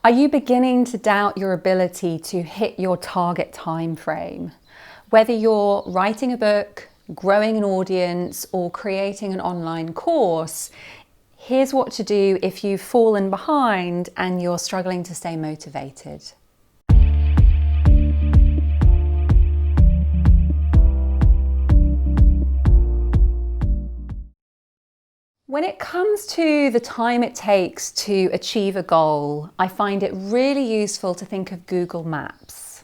Are you beginning to doubt your ability to hit your target time frame? Whether you're writing a book, growing an audience, or creating an online course, here's what to do if you've fallen behind and you're struggling to stay motivated. When it comes to the time it takes to achieve a goal, I find it really useful to think of Google Maps.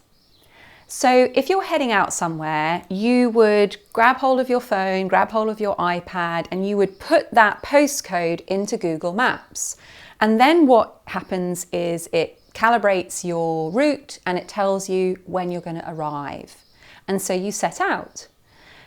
So if you're heading out somewhere, you would grab hold of your phone, grab hold of your iPad, and you would put that postcode into Google Maps. And then what happens is it calibrates your route and it tells you when you're going to arrive. And so you set out.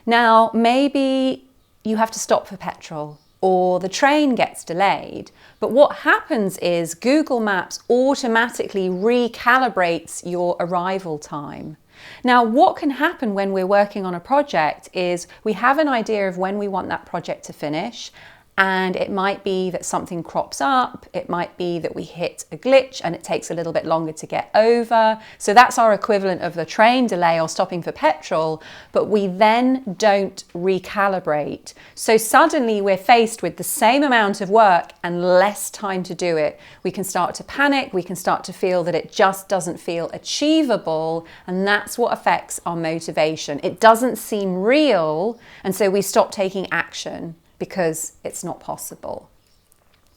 Now, maybe you have to stop for petrol, or the train gets delayed. But what happens is Google Maps automatically recalibrates your arrival time. Now, what can happen when we're working on a project is we have an idea of when we want that project to finish, and it might be that something crops up, it might be that we hit a glitch and it takes a little bit longer to get over. So that's our equivalent of the train delay or stopping for petrol, but we then don't recalibrate. So suddenly we're faced with the same amount of work and less time to do it. We can start to panic, we can start to feel that it just doesn't feel achievable, and that's what affects our motivation. It doesn't seem real, and so we stop taking action because it's not possible.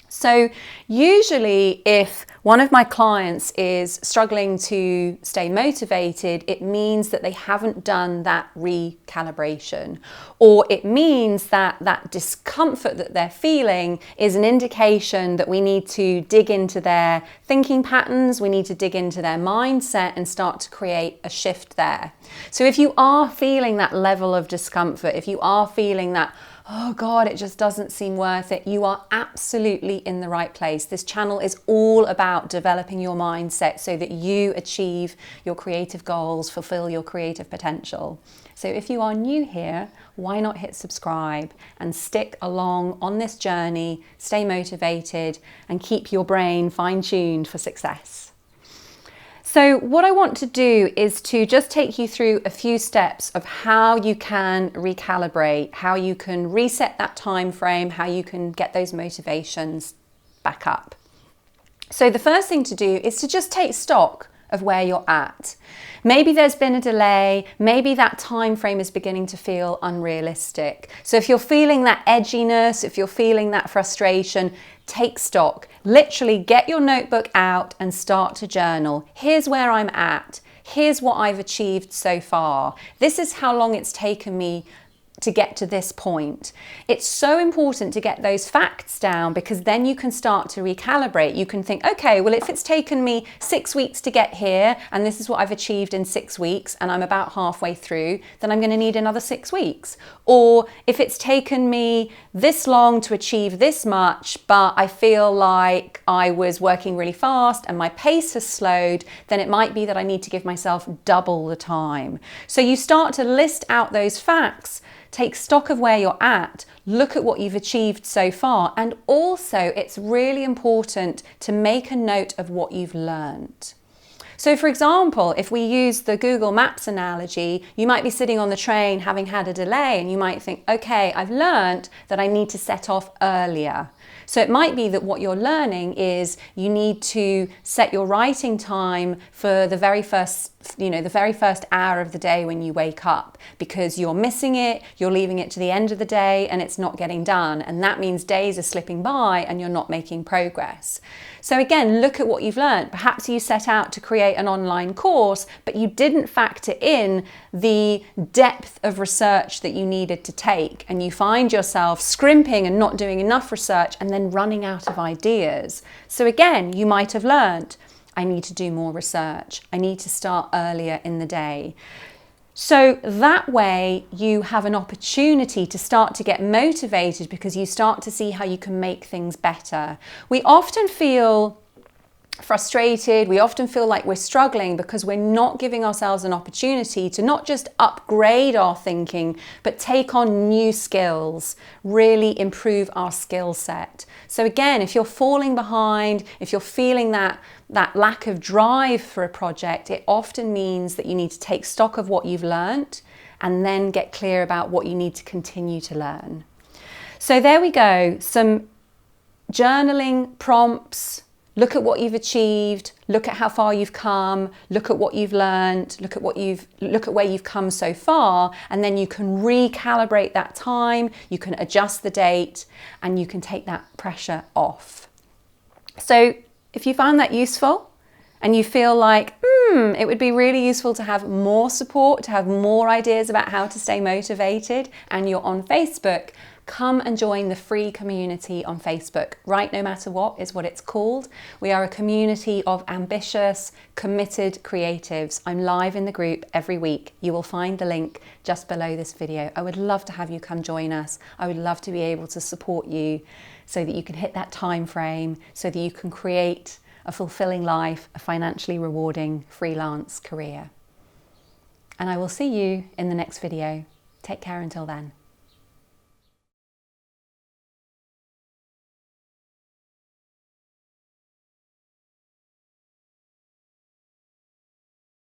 So usually if one of my clients is struggling to stay motivated, it means that they haven't done that recalibration, or it means that that discomfort that they're feeling is an indication that we need to dig into their thinking patterns, we need to dig into their mindset and start to create a shift there. So if you are feeling that level of discomfort, if you are feeling that, oh God, it just doesn't seem worth it, you are absolutely in the right place. This channel is all about developing your mindset so that you achieve your creative goals, fulfill your creative potential. So if you are new here, why not hit subscribe and stick along on this journey, stay motivated, and keep your brain fine-tuned for success. So what I want to do is to just take you through a few steps of how you can recalibrate, how you can reset that time frame, how you can get those motivations back up. So the first thing to do is to just take stock of where you're at. Maybe there's been a delay, maybe that time frame is beginning to feel unrealistic. So if you're feeling that edginess, if you're feeling that frustration, take stock. Literally get your notebook out and start to journal. Here's where I'm at. Here's what I've achieved so far. This is how long it's taken me to get to this point. It's so important to get those facts down, because then you can start to recalibrate. You can think, okay, well, if it's taken me 6 weeks to get here and this is what I've achieved in 6 weeks and I'm about halfway through, then I'm going to need another 6 weeks. Or if it's taken me this long to achieve this much, but I feel like I was working really fast and my pace has slowed, then it might be that I need to give myself double the time. So you start to list out those facts, take stock of where you're at, look at what you've achieved so far, and also it's really important to make a note of what you've learned. So for example, if we use the Google Maps analogy, you might be sitting on the train having had a delay and you might think, okay, I've learned that I need to set off earlier. So it might be that what you're learning is you need to set your writing time for the very first hour of the day when you wake up, because you're missing it, you're leaving it to the end of the day and it's not getting done. And that means days are slipping by and you're not making progress. So again, look at what you've learned. Perhaps you set out to create an online course, but you didn't factor in the depth of research that you needed to take. And you find yourself scrimping and not doing enough research and then running out of ideas. So again, you might have learned, I need to do more research. I need to start earlier in the day. So that way you have an opportunity to start to get motivated, because you start to see how you can make things better. We often feel frustrated, we often feel like we're struggling because we're not giving ourselves an opportunity to not just upgrade our thinking, but take on new skills, really improve our skill set. So again, if you're falling behind, if you're feeling that lack of drive for a project, it often means that you need to take stock of what you've learned and then get clear about what you need to continue to learn. So there we go, some journaling prompts. Look at what you've achieved, look at how far you've come, look at what you've learned, look at where you've come so far, and then you can recalibrate that time, you can adjust the date, and you can take that pressure off. So if you found that useful and you feel like, it would be really useful to have more support, to have more ideas about how to stay motivated, and you're on Facebook, come and join the free community on Facebook. Right No Matter What is what it's called. We are a community of ambitious, committed creatives. I'm live in the group every week. You will find the link just below this video. I would love to have you come join us. I would love to be able to support you so that you can hit that time frame, so that you can create a fulfilling life, a financially rewarding freelance career. And I will see you in the next video. Take care until then.